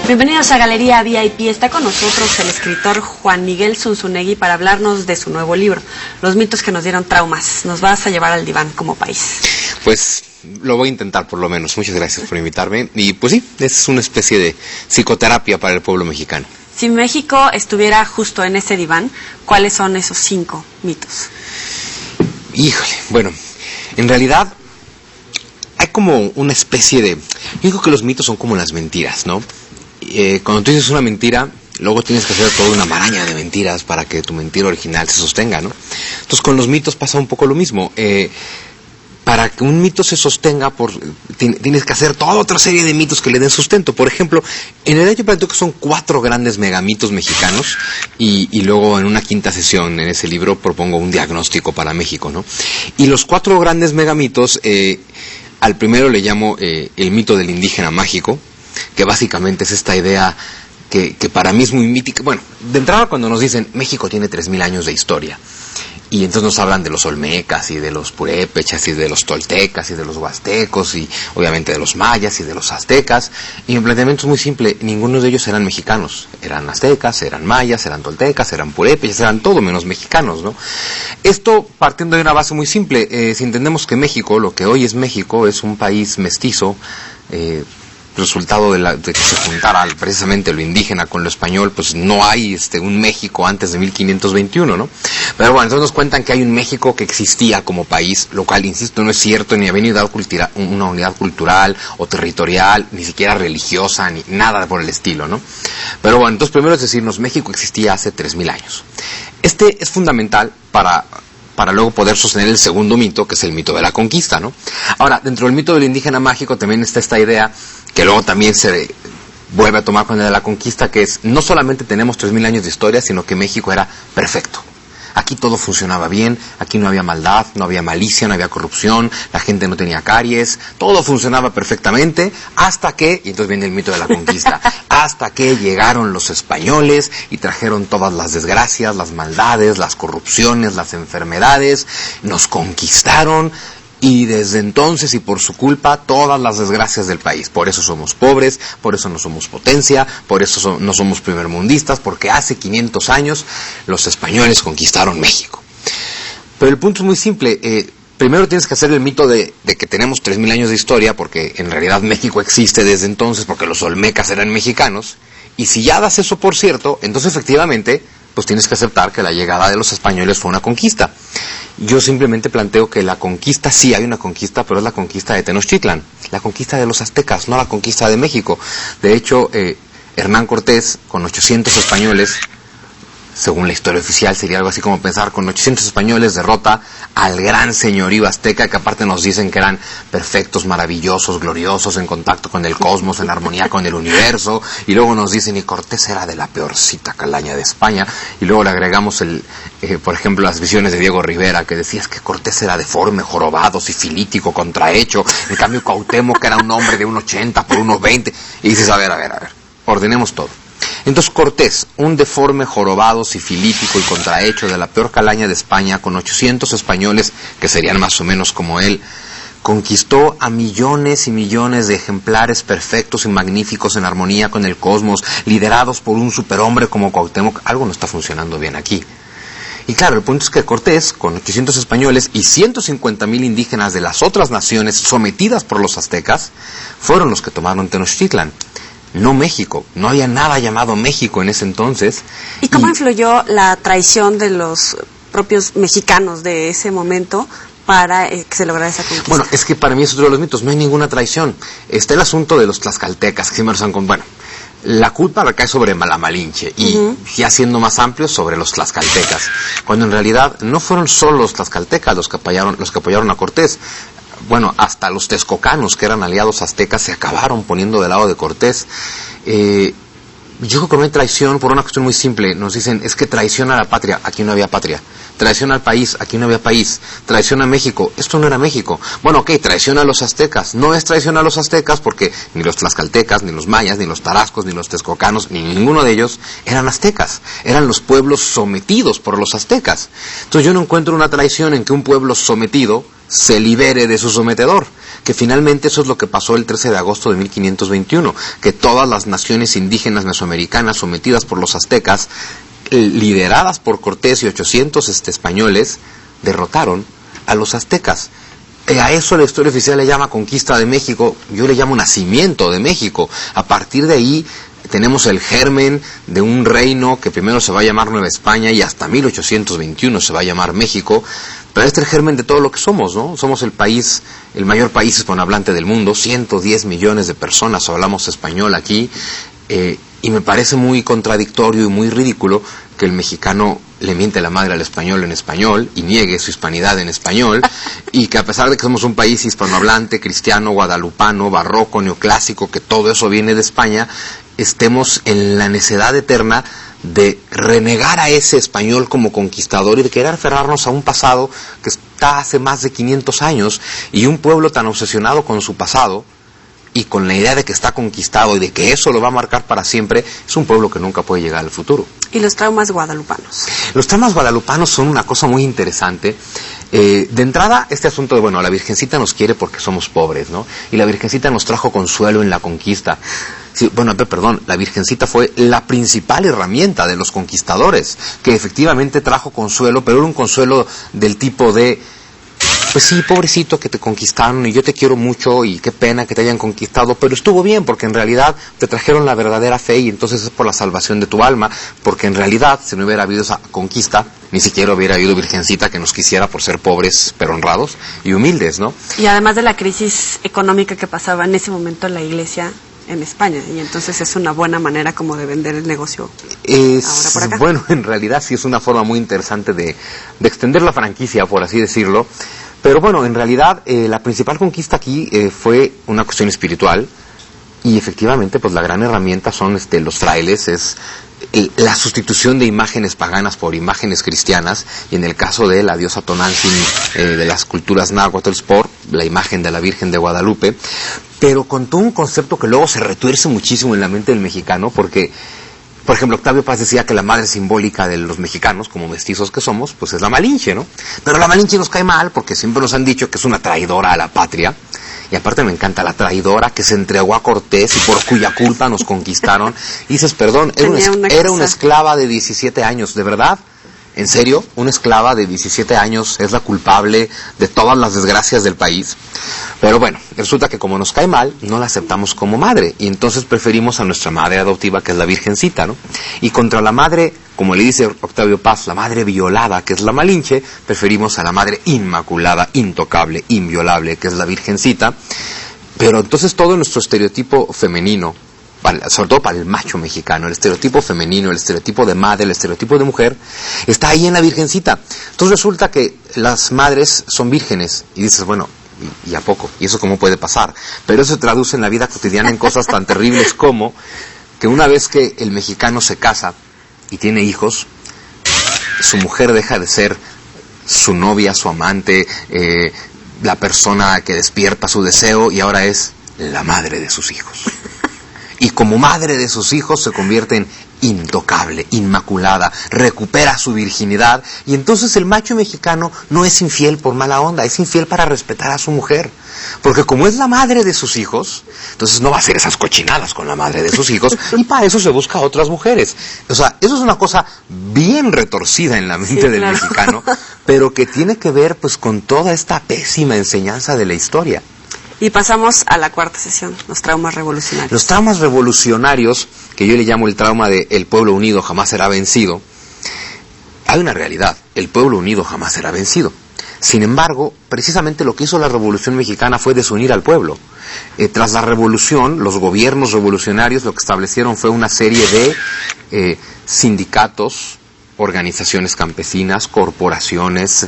Bienvenidos a Galería VIP. Está con nosotros el escritor Juan Miguel Zunzunegui para hablarnos de su nuevo libro, Los mitos que nos dieron traumas. Nos vas a llevar al diván como país. Pues lo voy a intentar por lo menos. Muchas gracias por invitarme. Y pues sí, es una especie de psicoterapia para el pueblo mexicano. Si México estuviera justo en ese diván, ¿cuáles son esos 5 mitos? Híjole, bueno, en realidad hay como una especie de... Yo digo que los mitos son como las mentiras, ¿no? Cuando tú dices una mentira, luego tienes que hacer toda una maraña de mentiras para que tu mentira original se sostenga, ¿no? Entonces con los mitos pasa un poco lo mismo. Para que un mito se sostenga, tienes que hacer toda otra serie de mitos que le den sustento. Por ejemplo, en realidad yo planteo que son 4 grandes megamitos mexicanos y luego en una quinta sesión en ese libro propongo un diagnóstico para México, ¿no? Y los 4 grandes megamitos, al primero le llamo el mito del indígena mágico, que básicamente es esta idea que para mí es muy mítica. Bueno, de entrada cuando nos dicen México tiene 3,000 años de historia, y entonces nos hablan de los olmecas y de los purépechas y de los toltecas y de los huastecos y obviamente de los mayas y de los aztecas, y mi planteamiento es muy simple: ninguno de ellos eran mexicanos, eran aztecas, eran mayas, eran toltecas, eran purépechas, eran todo menos mexicanos, ¿no? Esto partiendo de una base muy simple. Si entendemos que México, lo que hoy es México, es un país mestizo, resultado de que se juntara precisamente lo indígena con lo español, pues no hay un México antes de 1521, ¿no? Pero bueno, entonces nos cuentan que hay un México que existía como país, lo cual, insisto, no es cierto, ni había una unidad cultural o territorial, ni siquiera religiosa, ni nada por el estilo, ¿no? Pero bueno, entonces primero es decirnos, México existía hace 3,000 años. Este es fundamental para luego poder sostener el segundo mito, que es el mito de la conquista, ¿no? Ahora, dentro del mito del indígena mágico también está esta idea, que luego también se vuelve a tomar con el de la conquista, que es, no solamente tenemos 3,000 años de historia, sino que México era perfecto. Aquí todo funcionaba bien, aquí no había maldad, no había malicia, no había corrupción, la gente no tenía caries, todo funcionaba perfectamente hasta que, y entonces viene el mito de la conquista, hasta que llegaron los españoles y trajeron todas las desgracias, las maldades, las corrupciones, las enfermedades, nos conquistaron. Y desde entonces, y por su culpa, todas las desgracias del país. Por eso somos pobres, por eso no somos potencia, por eso no somos primermundistas, porque hace 500 años los españoles conquistaron México. Pero el punto es muy simple. Primero tienes que hacer el mito de que tenemos 3,000 años de historia, porque en realidad México existe desde entonces, porque los olmecas eran mexicanos. Y si ya das eso por cierto, entonces efectivamente, pues tienes que aceptar que la llegada de los españoles fue una conquista. Yo simplemente planteo que la conquista, sí hay una conquista, pero es la conquista de Tenochtitlan, la conquista de los aztecas, no la conquista de México. De hecho, Hernán Cortés, con 800 españoles, según la historia oficial, sería algo así como pensar, con 800 españoles derrota al gran señorío azteca, que aparte nos dicen que eran perfectos, maravillosos, gloriosos, en contacto con el cosmos, en armonía con el universo, y luego nos dicen, y Cortés era de la peorcita calaña de España, y luego le agregamos por ejemplo, las visiones de Diego Rivera, que decía que Cortés era deforme, jorobado, sifilítico, contrahecho, en cambio Cuauhtémoc era un hombre de 1,80 por 1,20, y dices, a ver, ordenemos todo. Entonces Cortés, un deforme, jorobado, sifilítico y contrahecho de la peor calaña de España, con 800 españoles, que serían más o menos como él, conquistó a millones y millones de ejemplares perfectos y magníficos en armonía con el cosmos, liderados por un superhombre como Cuauhtémoc. Algo no está funcionando bien aquí. Y claro, el punto es que Cortés, con 800 españoles y 150,000 indígenas de las otras naciones sometidas por los aztecas, fueron los que tomaron Tenochtitlan. No México, no había nada llamado México en ese entonces. ¿Y cómo influyó la traición de los propios mexicanos de ese momento para que se lograra esa conquista? Bueno, es que para mí es otro de los mitos, no hay ninguna traición. Está el asunto de los tlaxcaltecas, que siempre son bueno, la culpa recae sobre la Malinche y ya siendo más amplio sobre los tlaxcaltecas, cuando en realidad no fueron solo los tlaxcaltecas los que apoyaron a Cortés. Bueno, hasta los texcocanos, que eran aliados aztecas, se acabaron poniendo del lado de Cortés. Yo creo que no hay traición por una cuestión muy simple. Nos dicen, es que traiciona a la patria. Aquí no había patria. traición al país, aquí no había país, traición a México, esto no era México. Bueno, ok, traición a los aztecas, no es traición a los aztecas porque ni los tlaxcaltecas, ni los mayas, ni los tarascos, ni los texcocanos, ni ninguno de ellos eran aztecas, eran los pueblos sometidos por los aztecas. Entonces yo no encuentro una traición en que un pueblo sometido se libere de su sometedor, que finalmente eso es lo que pasó el 13 de agosto de 1521, que todas las naciones indígenas mesoamericanas sometidas por los aztecas, lideradas por Cortés y 800 españoles, derrotaron a los aztecas. A eso la historia oficial le llama conquista de México, yo le llamo nacimiento de México. A partir de ahí tenemos el germen de un reino que primero se va a llamar Nueva España y hasta 1821 se va a llamar México. Pero este es el germen de todo lo que somos, ¿no? Somos el país, el mayor país hispanohablante del mundo, 110 millones de personas hablamos español aquí, y me parece muy contradictorio y muy ridículo que el mexicano le miente la madre al español en español y niegue su hispanidad en español, y que a pesar de que somos un país hispanohablante, cristiano, guadalupano, barroco, neoclásico, que todo eso viene de España, estemos en la necedad eterna de renegar a ese español como conquistador y de querer aferrarnos a un pasado que está hace más de 500 años, y un pueblo tan obsesionado con su pasado y con la idea de que está conquistado y de que eso lo va a marcar para siempre, es un pueblo que nunca puede llegar al futuro. ¿Y los traumas guadalupanos? Los traumas guadalupanos son una cosa muy interesante. De entrada, este asunto de, bueno, la Virgencita nos quiere porque somos pobres, ¿no? Y la Virgencita nos trajo consuelo en la conquista. Sí, bueno, perdón, la Virgencita fue la principal herramienta de los conquistadores, que efectivamente trajo consuelo, pero era un consuelo del tipo de, pues sí, pobrecito que te conquistaron y yo te quiero mucho y qué pena que te hayan conquistado, pero estuvo bien porque en realidad te trajeron la verdadera fe y entonces es por la salvación de tu alma, porque en realidad si no hubiera habido esa conquista, ni siquiera hubiera habido Virgencita que nos quisiera por ser pobres pero honrados y humildes, ¿no? Y además de la crisis económica que pasaba en ese momento en la Iglesia en España, y entonces es una buena manera como de vender el negocio ahora por acá. Bueno, en realidad sí es una forma muy interesante de extender la franquicia, por así decirlo, pero bueno, en realidad la principal conquista aquí fue una cuestión espiritual, y efectivamente pues la gran herramienta son los frailes, es la sustitución de imágenes paganas por imágenes cristianas, y en el caso de la diosa Tonantzin de las culturas náhuatl por la imagen de la Virgen de Guadalupe, pero con todo un concepto que luego se retuerce muchísimo en la mente del mexicano, porque, por ejemplo, Octavio Paz decía que la madre simbólica de los mexicanos, como mestizos que somos, pues es la Malinche, ¿no? Pero la Malinche nos cae mal porque siempre nos han dicho que es una traidora a la patria. Y aparte me encanta la traidora que se entregó a Cortés y por cuya culpa nos conquistaron. Y dices, perdón, era una esclava de 17 años, ¿de verdad? ¿En serio? ¿Una esclava de 17 años es la culpable de todas las desgracias del país? Pero bueno, resulta que como nos cae mal, no la aceptamos como madre. Y entonces preferimos a nuestra madre adoptiva, que es la Virgencita, ¿no? Y contra la madre, como le dice Octavio Paz, la madre violada, que es la Malinche, preferimos a la madre inmaculada, intocable, inviolable, que es la Virgencita. Pero entonces todo nuestro estereotipo femenino, sobre todo para el macho mexicano, el estereotipo femenino, el estereotipo de madre, el estereotipo de mujer, está ahí en la Virgencita. Entonces resulta que las madres son vírgenes, y dices, bueno, ¿y a poco? ¿Y eso cómo puede pasar? Pero eso se traduce en la vida cotidiana en cosas tan terribles como que una vez que el mexicano se casa y tiene hijos, su mujer deja de ser su novia, su amante, la persona que despierta su deseo, y ahora es la madre de sus hijos. Y como madre de sus hijos se convierte en intocable, inmaculada, recupera su virginidad, y entonces el macho mexicano no es infiel por mala onda, es infiel para respetar a su mujer, porque como es la madre de sus hijos, entonces no va a hacer esas cochinadas con la madre de sus hijos, y para eso se busca a otras mujeres. O sea, eso es una cosa bien retorcida en la mente del mexicano, pero que tiene que ver pues con toda esta pésima enseñanza de la historia. Y pasamos a la cuarta sesión, los traumas revolucionarios. Los traumas revolucionarios, que yo le llamo el trauma de el pueblo unido jamás será vencido, hay una realidad, el pueblo unido jamás será vencido. Sin embargo, precisamente lo que hizo la Revolución Mexicana fue desunir al pueblo. Tras la revolución, los gobiernos revolucionarios lo que establecieron fue una serie de sindicatos, organizaciones campesinas, corporaciones,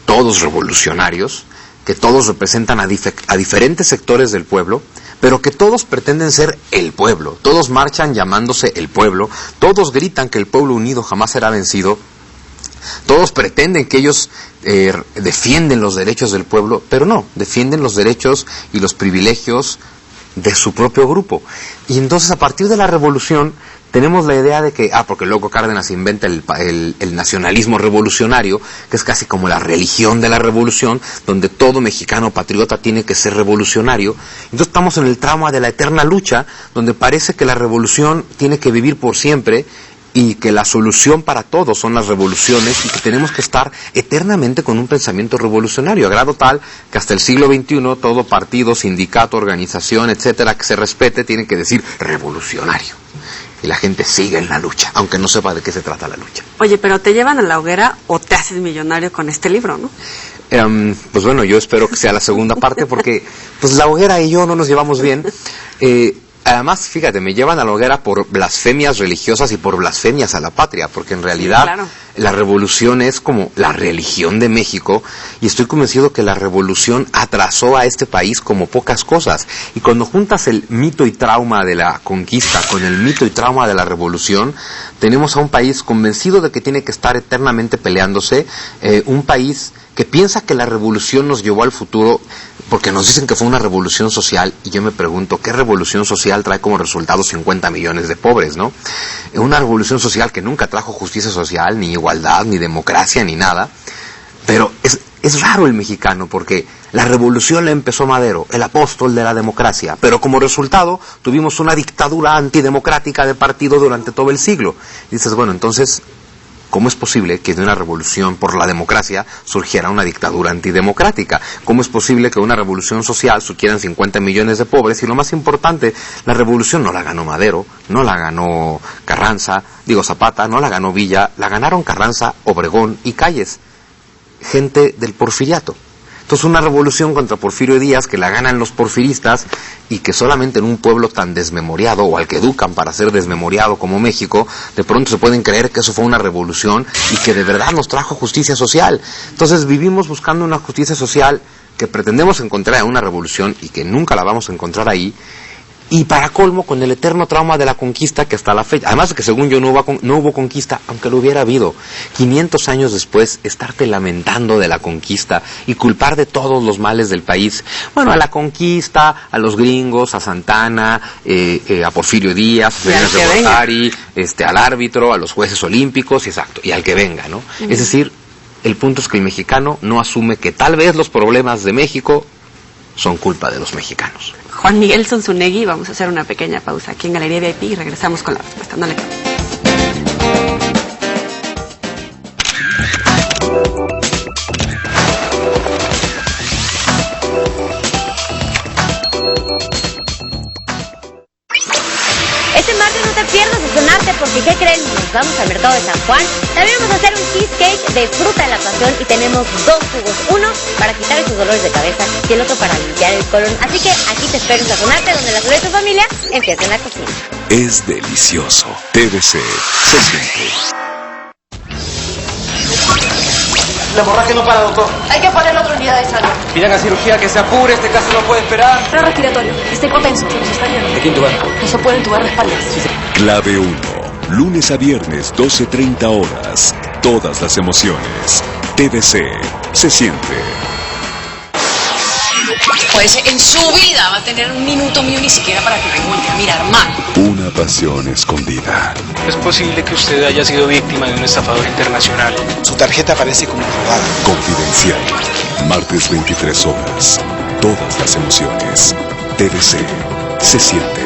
todos revolucionarios, que todos representan a diferentes sectores del pueblo, pero que todos pretenden ser el pueblo, todos marchan llamándose el pueblo, todos gritan que el pueblo unido jamás será vencido, Todos pretenden que ellos defienden los derechos del pueblo, pero no, defienden los derechos y los privilegios de su propio grupo. Y entonces a partir de la revolución tenemos la idea de que, porque luego Cárdenas inventa el nacionalismo revolucionario, que es casi como la religión de la revolución, donde todo mexicano patriota tiene que ser revolucionario. Entonces estamos en el trauma de la eterna lucha, donde parece que la revolución tiene que vivir por siempre, y que la solución para todos son las revoluciones, y que tenemos que estar eternamente con un pensamiento revolucionario, a grado tal que hasta el siglo XXI todo partido, sindicato, organización, etcétera, que se respete, tiene que decir revolucionario. Y la gente sigue en la lucha, aunque no sepa de qué se trata la lucha. Oye, pero te llevan a la hoguera o te haces millonario con este libro, ¿no? Pues bueno, yo espero que sea la segunda parte, porque pues la hoguera y yo no nos llevamos bien. Además, fíjate, me llevan a la hoguera por blasfemias religiosas y por blasfemias a la patria, porque en realidad sí, claro, la revolución es como la religión de México, y estoy convencido que la revolución atrasó a este país como pocas cosas. Y cuando juntas el mito y trauma de la conquista con el mito y trauma de la revolución, tenemos a un país convencido de que tiene que estar eternamente peleándose, un país que piensa que la revolución nos llevó al futuro, porque nos dicen que fue una revolución social, y yo me pregunto, ¿qué revolución social trae como resultado 50 millones de pobres, no? Una revolución social que nunca trajo justicia social, ni igualdad, ni democracia, ni nada. Pero es raro el mexicano, porque la revolución la empezó Madero, el apóstol de la democracia, pero como resultado tuvimos una dictadura antidemocrática de partido durante todo el siglo. Y dices, bueno, entonces, ¿cómo es posible que de una revolución por la democracia surgiera una dictadura antidemocrática? ¿Cómo es posible que una revolución social surgieran 50 millones de pobres? Y lo más importante, la revolución no la ganó Madero, no la ganó Zapata, no la ganó Villa, la ganaron Carranza, Obregón y Calles, gente del porfiriato. Entonces una revolución contra Porfirio Díaz que la ganan los porfiristas, y que solamente en un pueblo tan desmemoriado, o al que educan para ser desmemoriado como México, de pronto se pueden creer que eso fue una revolución y que de verdad nos trajo justicia social. Entonces vivimos buscando una justicia social que pretendemos encontrar en una revolución y que nunca la vamos a encontrar ahí. Y para colmo, con el eterno trauma de la conquista que hasta la fecha, además de que según yo no hubo conquista, aunque lo hubiera habido, 500 años después, estarte lamentando de la conquista y culpar de todos los males del país, bueno, a la conquista, a los gringos, a Santana, a Porfirio Díaz, a Fernández de Gortari, al árbitro, a los jueces olímpicos, exacto, y al que venga, ¿no? Es decir, el punto es que el mexicano no asume que tal vez los problemas de México son culpa de los mexicanos. Juan Miguel Zunzunegui, vamos a hacer una pequeña pausa aquí en Galería VIP y regresamos con la respuesta. No le cambie. Este martes no te pierdas de Sonarte, porque ¿qué creen? Nos vamos al mercado de San Juan. También vamos a hacer un cheesecake de fruta de la pasión, y tenemos 2 jugos, uno para quitar esos dolores de cabeza y el otro para limpiar el colon. Así que aquí te espero en Sonarte, donde la salud de tu familia empieza en la cocina. Es delicioso. TVC se siente. La hemorragia no para, doctor. Hay que poner otra unidad de sangre. Pidan a cirugía que se apure, este caso no puede esperar. Respiratorio. Está hipotenso, se nos está yendo. ¿De quién tubar? No se puede entubar de espaldas. Clave 1. Lunes a viernes, 12:30 horas. Todas las emociones. TVC se siente. Pues en su vida va a tener un minuto mío ni siquiera para que me vuelva a mirar mal. Una pasión escondida. Es posible que usted haya sido víctima de un estafador internacional. Su tarjeta aparece como robada. Confidencial. Martes 23 horas. Todas las emociones. TVC se siente.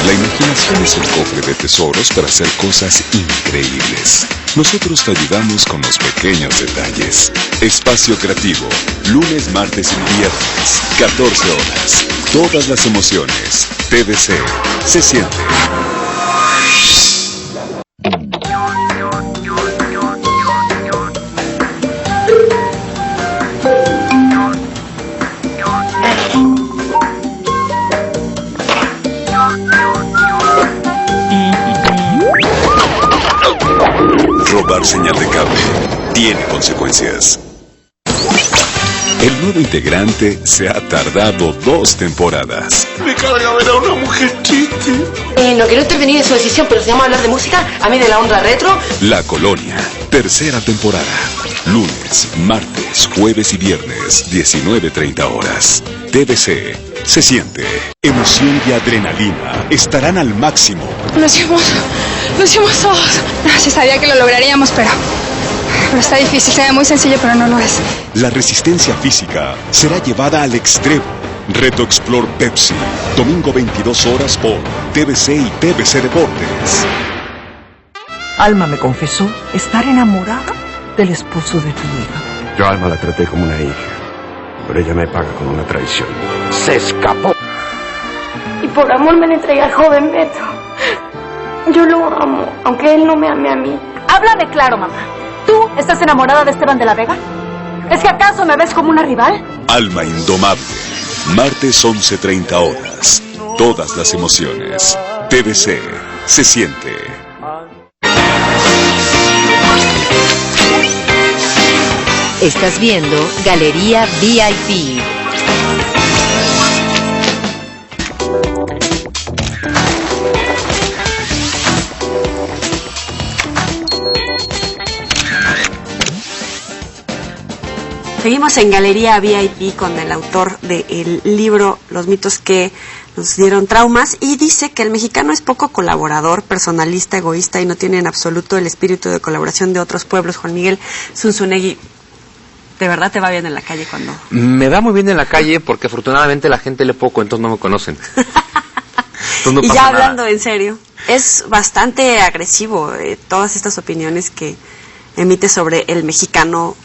La imaginación es el cofre de tesoros para hacer cosas increíbles. Nosotros te ayudamos con los pequeños detalles. Espacio Creativo, lunes, martes y viernes, 14 horas. Todas las emociones. TVC se siente. Robar señal de cable tiene consecuencias. El nuevo integrante se ha tardado 2 temporadas. Me carga ver a una mujer triste. No quiero intervenir en su decisión, pero si vamos a hablar de música, a mí de la onda retro. La Colonia, 3ª temporada. Lunes, martes, jueves y viernes, 19:30 horas. TVC. Se siente. Emoción y adrenalina estarán al máximo. Lo hicimos todos. Se sabía que lo lograríamos, pero está difícil. Se ve muy sencillo, pero no lo es. La resistencia física será llevada al extremo. Reto Explore Pepsi. Domingo 22 horas por TVC y TVC Deportes. Alma me confesó estar enamorada del esposo de tu hija. Yo a Alma la traté como una hija, pero ella me paga con una traición. Se escapó. Y por amor me le entregué al joven Beto. Yo lo amo, aunque él no me ame a mí. Háblame claro, mamá. ¿Tú estás enamorada de Esteban de la Vega? ¿Es que acaso me ves como una rival? Alma Indomable. Martes 11:30 horas. Todas las emociones. TVC. Se siente. Estás viendo Galería VIP. Seguimos en Galería VIP con el autor del libro Los mitos que nos dieron traumas, y dice que el mexicano es poco colaborador, personalista, egoísta y no tiene en absoluto el espíritu de colaboración de otros pueblos. Juan Miguel Zunzunegui, ¿de verdad te va bien en la calle cuando...? Me va muy bien en la calle porque afortunadamente la gente lee poco, entonces no me conocen. Entonces no y pasa ya nada. hablando en serio, es bastante agresivo todas estas opiniones que emite sobre el mexicano.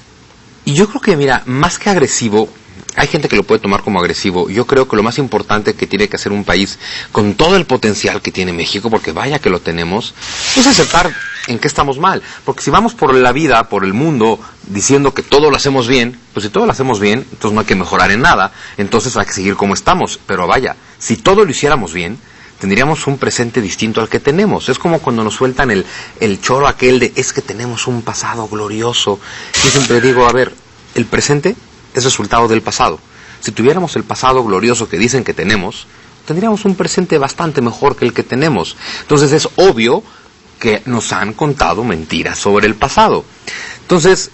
Y yo creo que, mira, más que agresivo, hay gente que lo puede tomar como agresivo. Yo creo que lo más importante que tiene que hacer un país con todo el potencial que tiene México, porque vaya que lo tenemos, es aceptar en qué estamos mal. Porque si vamos por la vida, por el mundo, diciendo que todo lo hacemos bien, pues si todo lo hacemos bien, entonces no hay que mejorar en nada. Entonces hay que seguir como estamos. Pero vaya, si todo lo hiciéramos bien, tendríamos un presente distinto al que tenemos. Es como cuando nos sueltan el choro aquel de es que tenemos un pasado glorioso. Yo siempre digo, a ver, el presente es resultado del pasado. Si tuviéramos el pasado glorioso que dicen que tenemos, tendríamos un presente bastante mejor que el que tenemos. Entonces es obvio que nos han contado mentiras sobre el pasado. Entonces,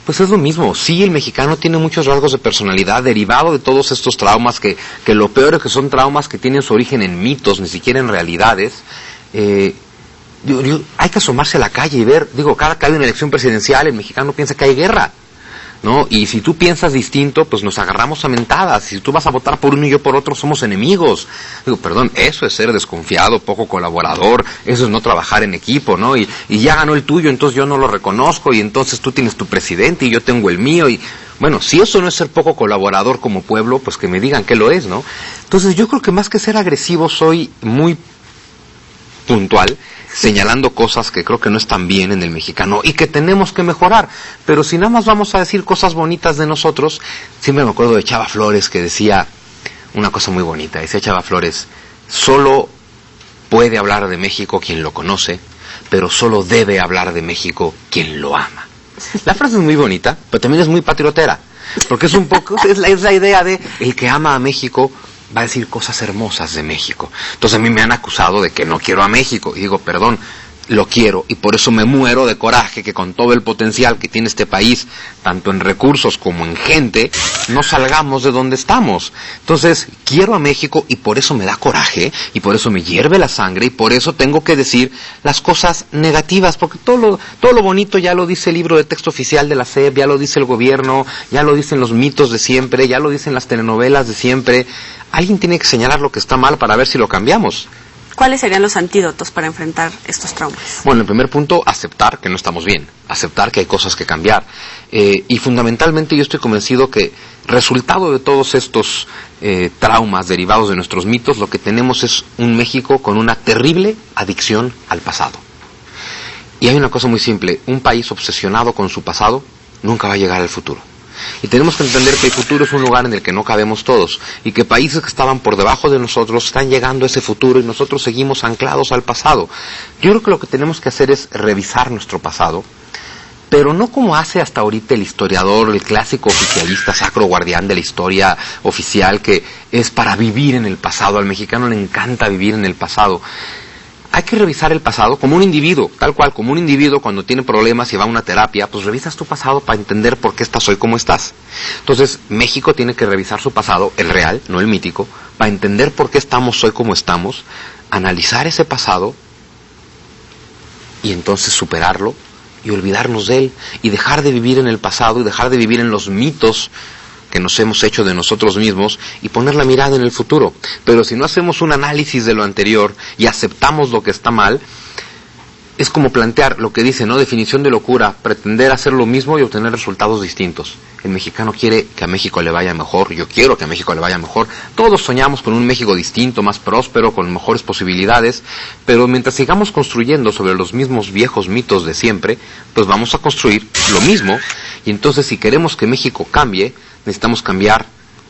pues es lo mismo. Sí, el mexicano tiene muchos rasgos de personalidad derivado de todos estos traumas que lo peor es que son traumas que tienen su origen en mitos, ni siquiera en realidades. Hay que asomarse a la calle y ver, cada que hay una elección presidencial, el mexicano piensa que hay guerra, ¿no? Y si tú piensas distinto, pues nos agarramos a mentadas. Si tú vas a votar por uno y yo por otro, somos enemigos. Perdón, eso es ser desconfiado, poco colaborador, eso es no trabajar en equipo, ¿no? Y ya ganó el tuyo, entonces yo no lo reconozco, y entonces tú tienes tu presidente y yo tengo el mío, y bueno, si eso no es ser poco colaborador como pueblo, pues que me digan qué lo es, ¿no? Entonces yo creo que más que ser agresivo, soy muy puntual, señalando cosas que creo que no están bien en el mexicano y que tenemos que mejorar. Pero si nada más vamos a decir cosas bonitas de nosotros, siempre me acuerdo de Chava Flores, que decía una cosa muy bonita. Decía Chava Flores, solo puede hablar de México quien lo conoce, pero solo debe hablar de México quien lo ama. La frase es muy bonita, pero también es muy patriotera, porque es un poco, es la idea de el que ama a México va a decir cosas hermosas de México. Entonces a mí me han acusado de que no quiero a México. Y digo, perdón, lo quiero, y por eso me muero de coraje que con todo el potencial que tiene este país, tanto en recursos como en gente, no salgamos de donde estamos. Entonces, quiero a México y por eso me da coraje, y por eso me hierve la sangre, y por eso tengo que decir las cosas negativas, porque todo lo bonito ya lo dice el libro de texto oficial de la SEP, ya lo dice el gobierno, ya lo dicen los mitos de siempre, ya lo dicen las telenovelas de siempre. Alguien tiene que señalar lo que está mal para ver si lo cambiamos. ¿Cuáles serían los antídotos para enfrentar estos traumas? Bueno, el primer punto, aceptar que no estamos bien, aceptar que hay cosas que cambiar. Y fundamentalmente yo estoy convencido que resultado de todos estos traumas derivados de nuestros mitos, lo que tenemos es un México con una terrible adicción al pasado. Y hay una cosa muy simple, un país obsesionado con su pasado nunca va a llegar al futuro. Y tenemos que entender que el futuro es un lugar en el que no cabemos todos, y que países que estaban por debajo de nosotros están llegando a ese futuro y nosotros seguimos anclados al pasado. Yo creo que lo que tenemos que hacer es revisar nuestro pasado pero no como hace hasta ahorita el historiador, el clásico oficialista, sacro guardián de la historia oficial, que es para vivir en el pasado. Al mexicano le encanta vivir en el pasado. Hay que revisar el pasado como un individuo, tal cual, como un individuo cuando tiene problemas y va a una terapia, pues revisas tu pasado para entender por qué estás hoy como estás. Entonces, México tiene que revisar su pasado, el real, no el mítico, para entender por qué estamos hoy como estamos, analizar ese pasado y entonces superarlo y olvidarnos de él y dejar de vivir en el pasado y dejar de vivir en los mitos que nos hemos hecho de nosotros mismos y poner la mirada en el futuro. Pero si no hacemos un análisis de lo anterior y aceptamos lo que está mal, es como plantear lo que dice, ¿no? Definición de locura, pretender hacer lo mismo y obtener resultados distintos. El mexicano quiere que a México le vaya mejor, yo quiero que a México le vaya mejor. Todos soñamos con un México distinto, más próspero, con mejores posibilidades, pero mientras sigamos construyendo sobre los mismos viejos mitos de siempre, pues vamos a construir lo mismo. Y entonces, si queremos que México cambie, necesitamos cambiar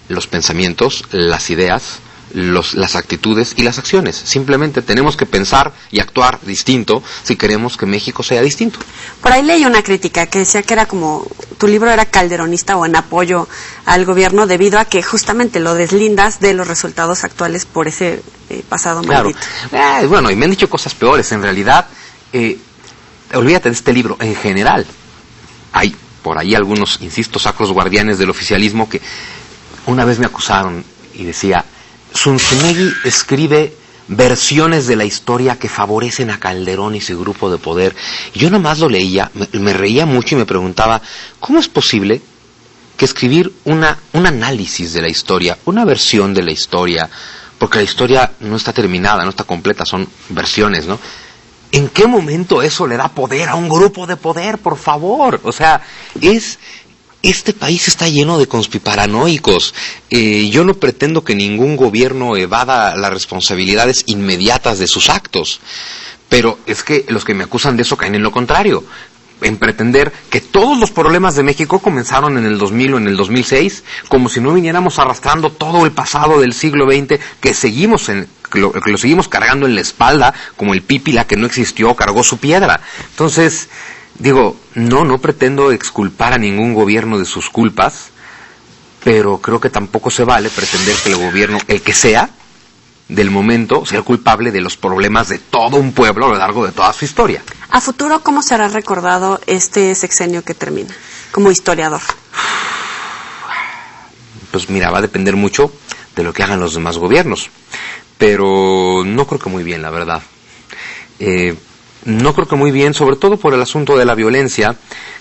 los pensamientos, las ideas, las actitudes y las acciones. Simplemente tenemos que pensar y actuar distinto si queremos que México sea distinto. Por ahí leí una crítica que decía que era como, tu libro era calderonista o en apoyo al gobierno debido a que justamente lo deslindas de los resultados actuales por ese pasado maldito. Bueno, y me han dicho cosas peores. En realidad, olvídate de este libro. En general, hay por ahí algunos, insisto, sacros guardianes del oficialismo que una vez me acusaron y decía, Zunzunegui escribe versiones de la historia que favorecen a Calderón y su grupo de poder. Y yo nomás lo leía, me reía mucho y me preguntaba, ¿cómo es posible que escribir un análisis de la historia, una versión de la historia, porque la historia no está terminada, no está completa, son versiones, ¿no? ¿En qué momento eso le da poder a un grupo de poder, por favor? O sea, este país está lleno de conspiparanoicos. Yo no pretendo que ningún gobierno evada las responsabilidades inmediatas de sus actos, pero es que los que me acusan de eso caen en lo contrario, en pretender que todos los problemas de México comenzaron en el 2000 o en el 2006, como si no viniéramos arrastrando todo el pasado del siglo XX que lo seguimos cargando en la espalda, como el Pípila que no existió cargó su piedra. Entonces, digo, no pretendo exculpar a ningún gobierno de sus culpas, pero creo que tampoco se vale pretender que el gobierno, el que sea, del momento, sea culpable de los problemas de todo un pueblo a lo largo de toda su historia. A futuro, ¿cómo será recordado este sexenio que termina, como historiador? Pues mira, va a depender mucho de lo que hagan los demás gobiernos, pero no creo que muy bien, la verdad. No creo que muy bien, sobre todo por el asunto de la violencia,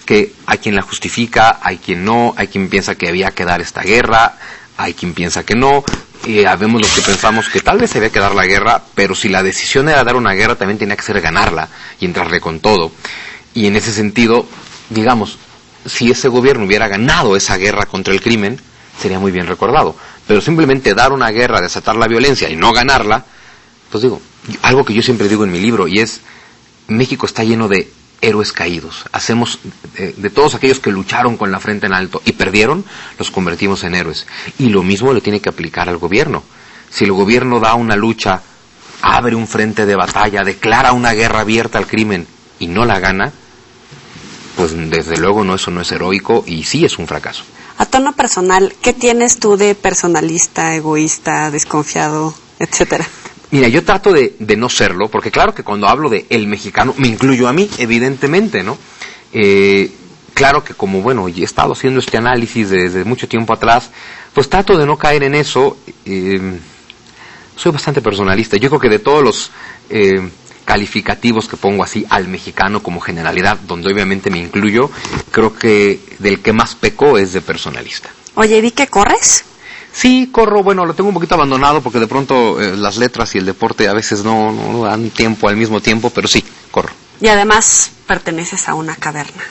que hay quien la justifica, hay quien no, hay quien piensa que había que dar esta guerra, hay quien piensa que no, habemos los que pensamos que tal vez se había que dar la guerra, pero si la decisión era dar una guerra, también tenía que ser ganarla y entrarle con todo. Y en ese sentido, digamos, si ese gobierno hubiera ganado esa guerra contra el crimen, sería muy bien recordado. Pero simplemente dar una guerra, desatar la violencia y no ganarla, pues digo, algo que yo siempre digo en mi libro, y es, México está lleno de héroes caídos. Hacemos de todos aquellos que lucharon con la frente en alto y perdieron, los convertimos en héroes. Y lo mismo le tiene que aplicar al gobierno. Si el gobierno da una lucha, abre un frente de batalla, declara una guerra abierta al crimen y no la gana, pues desde luego eso no es heroico y sí es un fracaso. A tono personal, ¿qué tienes tú de personalista, egoísta, desconfiado, etcétera? Mira, yo trato de no serlo, porque claro que cuando hablo de el mexicano, me incluyo a mí, evidentemente, ¿no? Claro que como, bueno, he estado haciendo este análisis desde mucho tiempo atrás, pues trato de no caer en eso. Soy bastante personalista. Yo creo que de todos los calificativos que pongo así al mexicano como generalidad, donde obviamente me incluyo, creo que del que más peco es de personalista. Oye, vi que corres. Sí, corro, bueno, lo tengo un poquito abandonado porque de pronto las letras y el deporte a veces no dan tiempo al mismo tiempo, pero sí, corro. Y además perteneces a una caverna.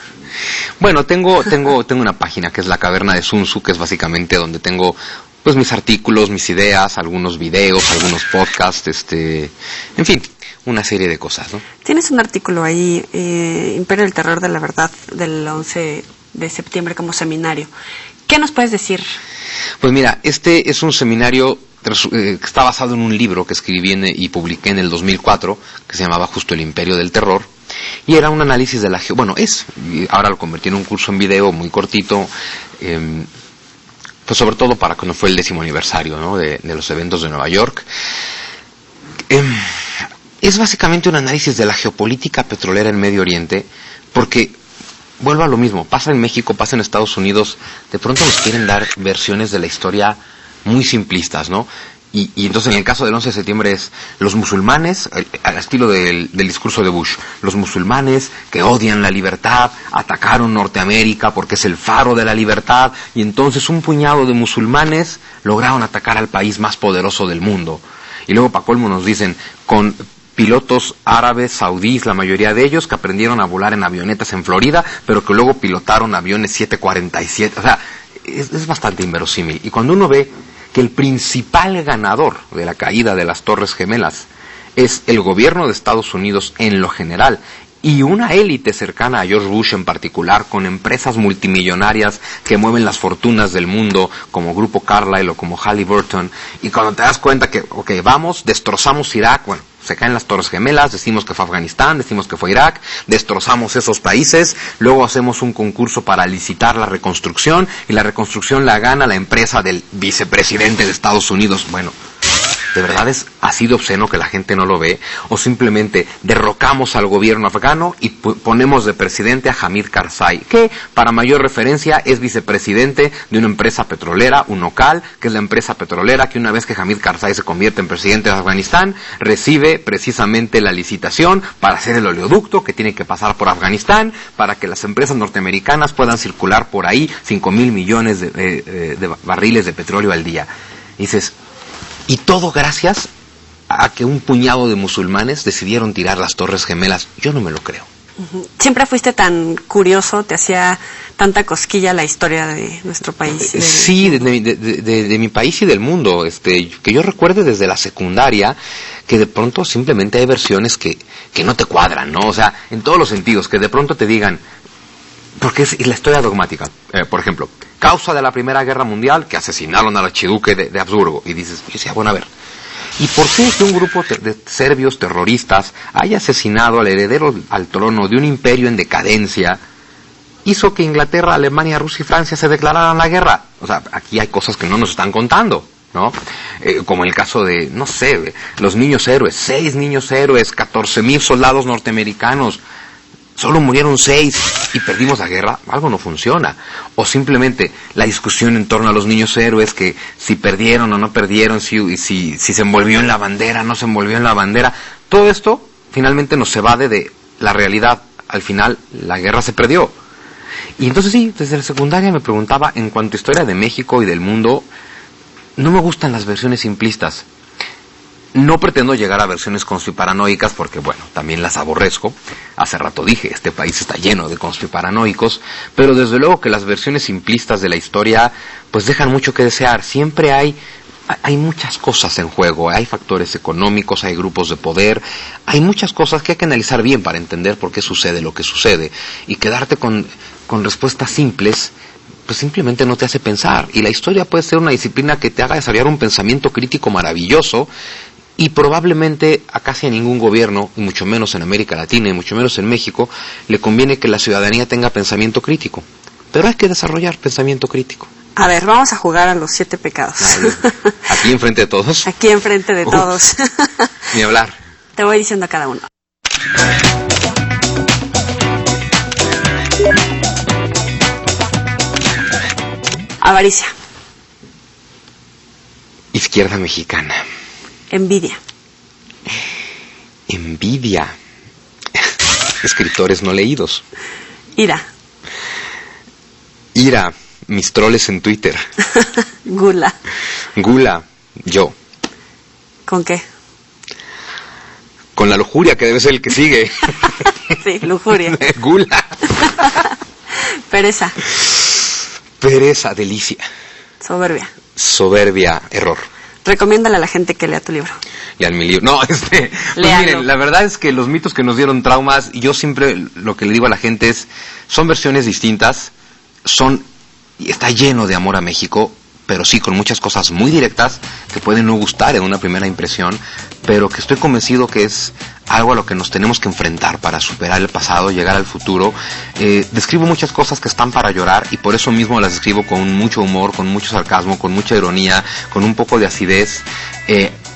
Bueno, tengo una página que es la Caverna de Sun Tzu, que es básicamente donde tengo pues mis artículos, mis ideas, algunos videos, algunos podcasts, en fin, una serie de cosas, ¿no? Tienes un artículo ahí, Imperio del Terror de la Verdad, del 11 de septiembre como seminario. ¿Qué nos puedes decir? Pues mira, este es un seminario que está basado en un libro que escribí y publiqué en el 2004, que se llamaba justo El Imperio del Terror, Y era un análisis de la y ahora lo convertí en un curso en video muy cortito, pues sobre todo para cuando fue el 10º aniversario, ¿no?, de los eventos de Nueva York. Es básicamente un análisis de la geopolítica petrolera en Medio Oriente, porque vuelvo a lo mismo, pasa en México, pasa en Estados Unidos, de pronto nos quieren dar versiones de la historia muy simplistas, ¿no? Y entonces en el caso del 11 de septiembre es los musulmanes, al estilo del discurso de Bush, los musulmanes que odian la libertad, atacaron Norteamérica porque es el faro de la libertad, y entonces un puñado de musulmanes lograron atacar al país más poderoso del mundo. Y luego para colmo nos dicen, con pilotos árabes, saudíes, la mayoría de ellos, que aprendieron a volar en avionetas en Florida, pero que luego pilotaron aviones 747, o sea, es bastante inverosímil. Y cuando uno ve que el principal ganador de la caída de las Torres Gemelas es el gobierno de Estados Unidos en lo general, y una élite cercana a George Bush en particular, con empresas multimillonarias que mueven las fortunas del mundo, como Grupo Carlyle o como Halliburton, y cuando te das cuenta que, vamos, destrozamos Irak, bueno, se caen las Torres Gemelas, decimos que fue Afganistán, decimos que fue Irak, destrozamos esos países, luego hacemos un concurso para licitar la reconstrucción, y la reconstrucción la gana la empresa del vicepresidente de Estados Unidos. Bueno, ¿de verdad es así de obsceno que la gente no lo ve? ¿O simplemente derrocamos al gobierno afgano y ponemos de presidente a Hamid Karzai, que para mayor referencia es vicepresidente de una empresa petrolera, UNOCAL, que es la empresa petrolera que una vez que Hamid Karzai se convierte en presidente de Afganistán, recibe precisamente la licitación para hacer el oleoducto que tiene que pasar por Afganistán, para que las empresas norteamericanas puedan circular por ahí 5,000 millones de barriles de petróleo al día? Y dices, y todo gracias a que un puñado de musulmanes decidieron tirar las Torres Gemelas. Yo no me lo creo. ¿Siempre fuiste tan curioso? ¿Te hacía tanta cosquilla la historia de nuestro país? Sí, de mi país y del mundo. Que yo recuerde desde la secundaria que de pronto simplemente hay versiones que no te cuadran, ¿no? O sea, en todos los sentidos, que de pronto te digan, porque es la historia dogmática. Por ejemplo, causa de la Primera Guerra Mundial, que asesinaron al archiduque de Habsburgo. Y dices, yo decía, bueno, a ver, ¿y por qué que un grupo de serbios terroristas haya asesinado al heredero al trono de un imperio en decadencia hizo que Inglaterra, Alemania, Rusia y Francia se declararan la guerra? O sea, aquí hay cosas que no nos están contando, ¿no? Como el caso de, no sé, los niños héroes, 6 niños héroes, 14,000 soldados norteamericanos. Solo murieron 6 y perdimos la guerra. Algo no funciona. O simplemente la discusión en torno a los niños héroes, que si perdieron o no perdieron, si se envolvió en la bandera, no se envolvió en la bandera. Todo esto finalmente nos evade de la realidad. Al final la guerra se perdió. Y entonces sí, desde la secundaria me preguntaba, en cuanto a historia de México y del mundo, no me gustan las versiones simplistas. No pretendo llegar a versiones conspiranoicas porque, bueno, también las aborrezco. Hace rato dije, este país está lleno de conspiranoicos, pero desde luego que las versiones simplistas de la historia pues dejan mucho que desear. Siempre hay muchas cosas en juego, hay factores económicos, hay grupos de poder, hay muchas cosas que hay que analizar bien para entender por qué sucede lo que sucede. Y quedarte con respuestas simples pues simplemente no te hace pensar. Y la historia puede ser una disciplina que te haga desarrollar un pensamiento crítico maravilloso. Y probablemente a casi a ningún gobierno, y mucho menos en América Latina, y mucho menos en México, le conviene que la ciudadanía tenga pensamiento crítico. Pero hay que desarrollar pensamiento crítico. A ver, vamos a jugar a los 7 pecados. ¿Aquí enfrente de todos? Aquí enfrente de todos. Ni hablar. Te voy diciendo a cada uno. Avaricia. Izquierda mexicana. Envidia. Envidia. Escritores no leídos. Ira. Ira. Mis troles en Twitter. Gula. Gula. Yo. ¿Con qué? Con la lujuria, que debe ser el que sigue. Sí, lujuria. Gula. Pereza. Pereza, delicia. Soberbia. Soberbia, error. Recomiéndale a la gente que lea tu libro. Lean mi libro. No, pues miren, la verdad es que los mitos que nos dieron traumas, yo siempre lo que le digo a la gente es, son versiones distintas, está lleno de amor a México, pero sí con muchas cosas muy directas que pueden no gustar en una primera impresión, pero que estoy convencido que es algo a lo que nos tenemos que enfrentar para superar el pasado, llegar al futuro. Describo muchas cosas que están para llorar y por eso mismo las escribo con mucho humor, con mucho sarcasmo, con mucha ironía, con un poco de acidez.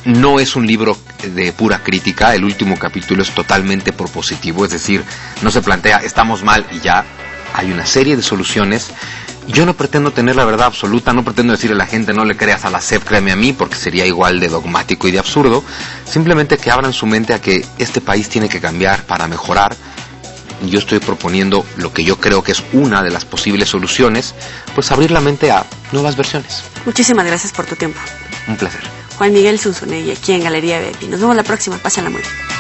No es un libro de pura crítica, el último capítulo es totalmente propositivo, es decir, no se plantea estamos mal y ya, hay una serie de soluciones. Yo no pretendo tener la verdad absoluta, no pretendo decirle a la gente no le creas a la SEP, créeme a mí, porque sería igual de dogmático y de absurdo. Simplemente que abran su mente a que este país tiene que cambiar para mejorar. Yo estoy proponiendo lo que yo creo que es una de las posibles soluciones, pues abrir la mente a nuevas versiones. Muchísimas gracias por tu tiempo. Un placer. Juan Miguel Zunzunegui, aquí en Galería VIP. Nos vemos la próxima, pásenla muy bien.